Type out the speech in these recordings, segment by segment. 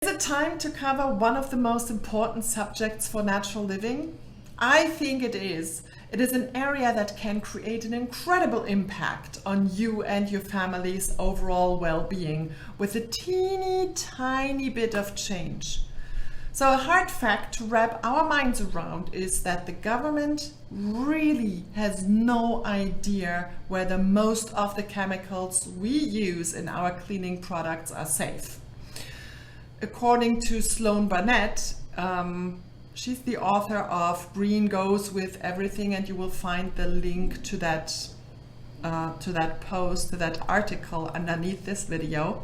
Is it time to cover one of the most important subjects for natural living? I think it is. It is an area that can create an incredible impact on you and your family's overall well-being with a teeny tiny bit of change. So a hard fact to wrap our minds around is that the government really has no idea whether most of the chemicals we use in our cleaning products are safe. According to Sloan Barnett, she's the author of Green Goes with Everything, and you will find the link to that post, to that article underneath this video.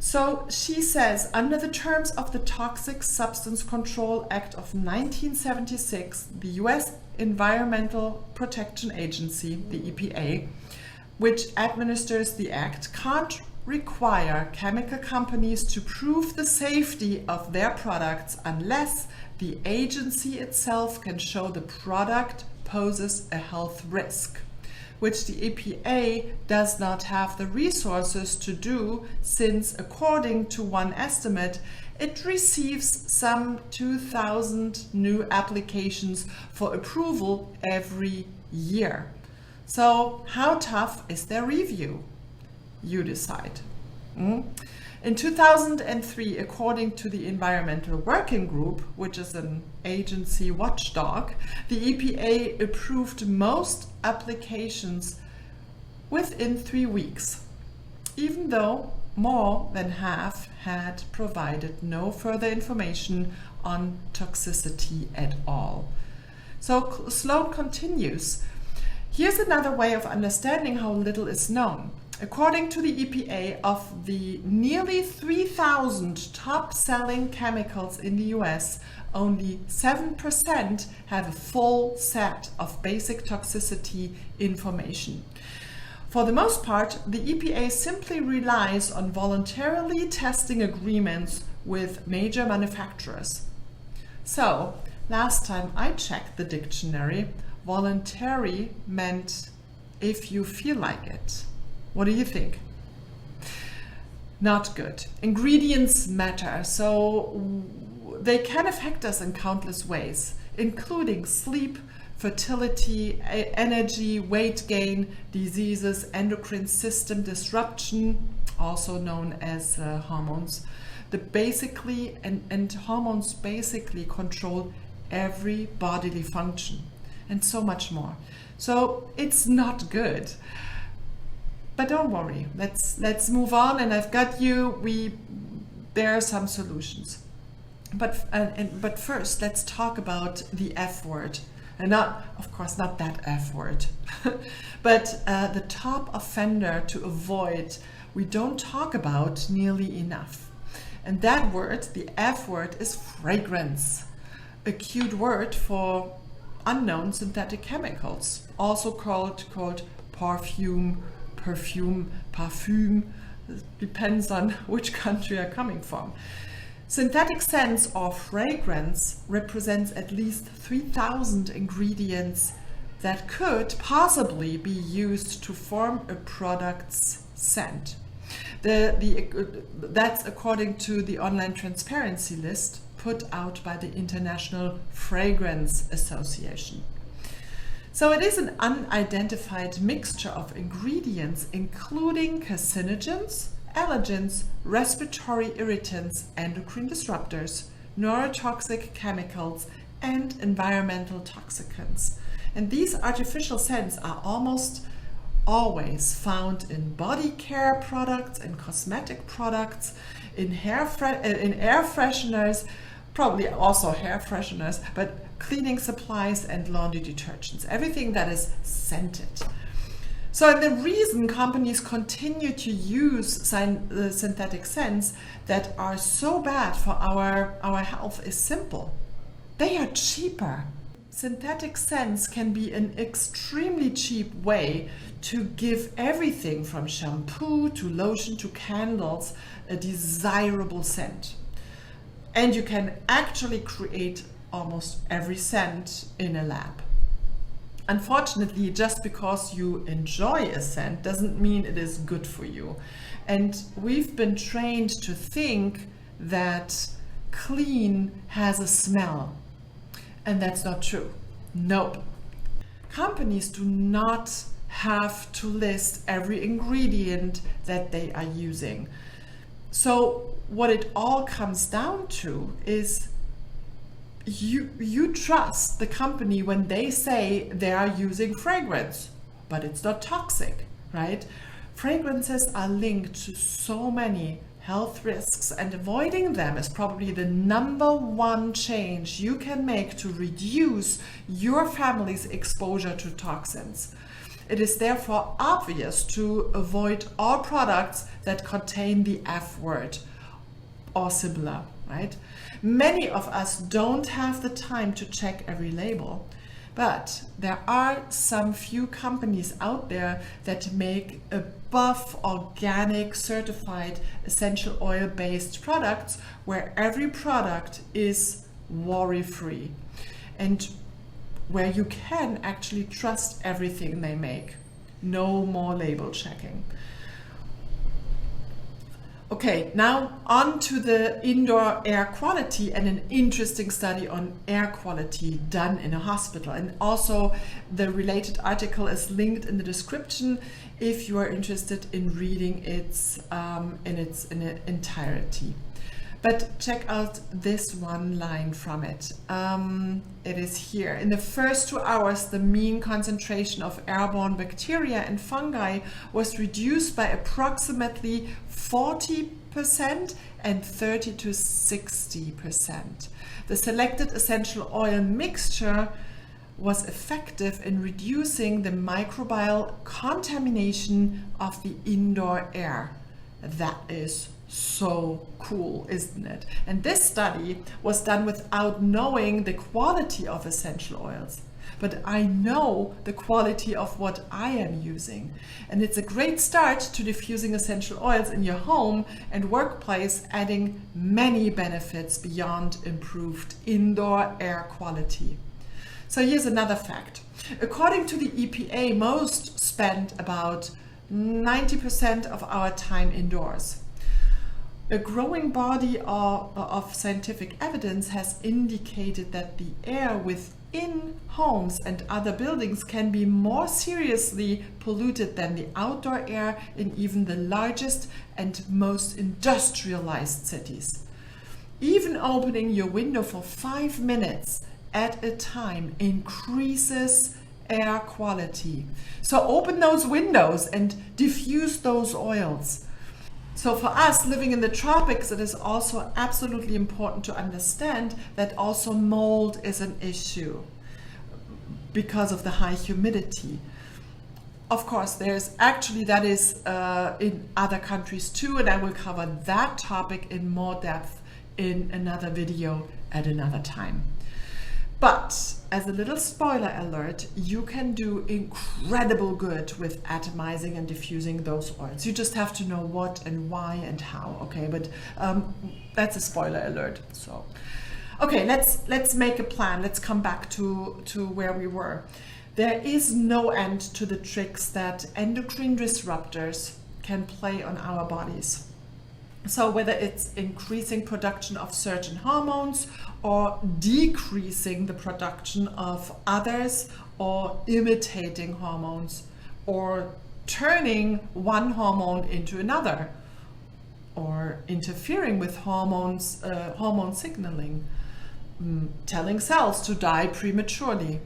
So she says, under the terms of the Toxic Substance Control Act of 1976, the US Environmental Protection Agency, the EPA, which administers the act, can't require chemical companies to prove the safety of their products unless the agency itself can show the product poses a health risk, which the EPA does not have the resources to do, since according to one estimate, it receives some 2,000 new applications for approval every year. So how tough is their review? You decide. In 2003, according to the Environmental Working Group, which is an agency watchdog, the EPA approved most applications within 3 weeks, even though more than half had provided no further information on toxicity at all. So Sloan continues. Here's another way of understanding how little is known. According to the EPA, of the nearly 3,000 top-selling chemicals in the US, only 7% have a full set of basic toxicity information. For the most part, the EPA simply relies on voluntarily testing agreements with major manufacturers. So, last time I checked the dictionary, voluntary meant if you feel like it. What do you think? Not good. Ingredients matter, so they can affect us in countless ways, including sleep, fertility, energy, weight gain, diseases, endocrine system disruption, also known as hormones. And hormones basically control every bodily function and so much more. So it's not good. But don't worry, let's move on, and I've got you. There are some solutions. But first, let's talk about the F word. And of course, not that F word, but the top offender to avoid, we don't talk about nearly enough. And that word, the F word, is fragrance, a cute word for unknown synthetic chemicals, also called perfume, depends on which country you're coming from. Synthetic scents or fragrance represents at least 3,000 ingredients that could possibly be used to form a product's scent. That's according to the online transparency list put out by the International Fragrance Association. So it is an unidentified mixture of ingredients, including carcinogens, allergens, respiratory irritants, endocrine disruptors, neurotoxic chemicals, and environmental toxicants. And these artificial scents are almost always found in body care products, in cosmetic products, in air fresheners, probably also hair fresheners, but cleaning supplies and laundry detergents, everything that is scented. So the reason companies continue to use synthetic scents that are so bad for our health is simple. They are cheaper. Synthetic scents can be an extremely cheap way to give everything from shampoo to lotion to candles a desirable scent. And you can actually create almost every scent in a lab. Unfortunately, just because you enjoy a scent doesn't mean it is good for you. And we've been trained to think that clean has a smell. And that's not true. Nope. Companies do not have to list every ingredient that they are using. So what it all comes down to is you trust the company when they say they are using fragrance, but it's not toxic, right? Fragrances are linked to so many health risks, and avoiding them is probably the #1 change you can make to reduce your family's exposure to toxins. It is therefore obvious to avoid all products that contain the F word or similar, right? Many of us don't have the time to check every label, but there are some few companies out there that make above organic certified essential oil based products where every product is worry-free and where you can actually trust everything they make. No more label checking. Okay, now on to the indoor air quality and an interesting study on air quality done in a hospital. And also the related article is linked in the description if you are interested in reading it in its entirety. But check out this one line from it. It is here. In the first 2 hours, the mean concentration of airborne bacteria and fungi was reduced by approximately 40% and 30 to 60%. The selected essential oil mixture was effective in reducing the microbial contamination of the indoor air. That is so cool, isn't it? And this study was done without knowing the quality of essential oils. But I know the quality of what I am using. And it's a great start to diffusing essential oils in your home and workplace, adding many benefits beyond improved indoor air quality. So here's another fact. According to the EPA, most spend about 90% of our time indoors. A growing body of scientific evidence has indicated that the air within homes and other buildings can be more seriously polluted than the outdoor air in even the largest and most industrialized cities. Even opening your window for 5 minutes at a time increases air quality. So open those windows and diffuse those oils. So for us living in the tropics, it is also absolutely important to understand that also mold is an issue because of the high humidity. Of course, there's actually, that is in other countries too, and I will cover that topic in more depth in another video at another time. But as a little spoiler alert, you can do incredible good with atomizing and diffusing those oils. You just have to know what and why and how, okay? But that's a spoiler alert. So, okay, let's make a plan. Let's come back to where we were. There is no end to the tricks that endocrine disruptors can play on our bodies. So whether it's increasing production of certain hormones or decreasing the production of others, or imitating hormones, or turning one hormone into another, or interfering with hormone signaling, telling cells to die prematurely,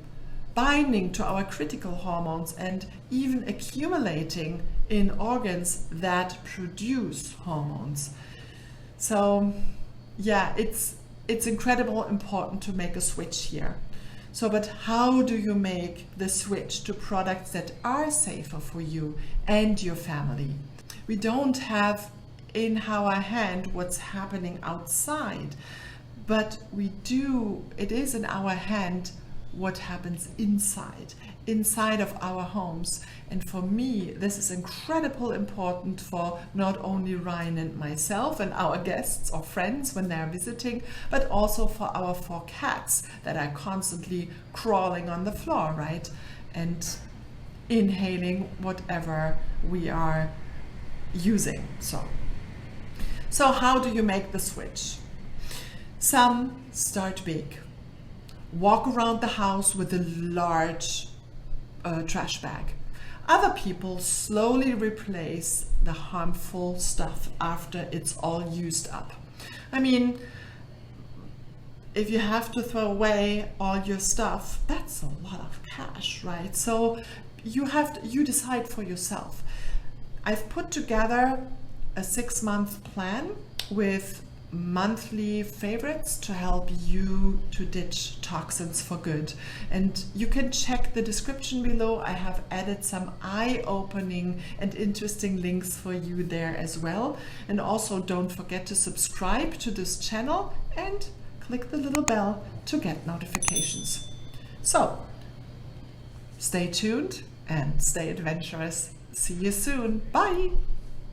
binding to our critical hormones, and even accumulating in organs that produce hormones. So yeah, it's incredibly important to make a switch here. So, but how do you make the switch to products that are safer for you and your family? We don't have in our hand what's happening outside, but we do, it is in our hand what happens inside of our homes. And for me, this is incredibly important for not only Ryan and myself and our guests or friends when they're visiting, but also for our 4 cats that are constantly crawling on the floor, right? And inhaling whatever we are using. So how do you make the switch? Some start big. Walk around the house with a large trash bag. Other people slowly replace the harmful stuff after it's all used up. I mean, if you have to throw away all your stuff, that's a lot of cash, right? So you decide for yourself. I've put together a 6-month plan with monthly favorites to help you to ditch toxins for good. And you can check the description below. I have added some eye-opening and interesting links for you there as well. And also don't forget to subscribe to this channel and click the little bell to get notifications. So stay tuned and stay adventurous. See you soon. Bye.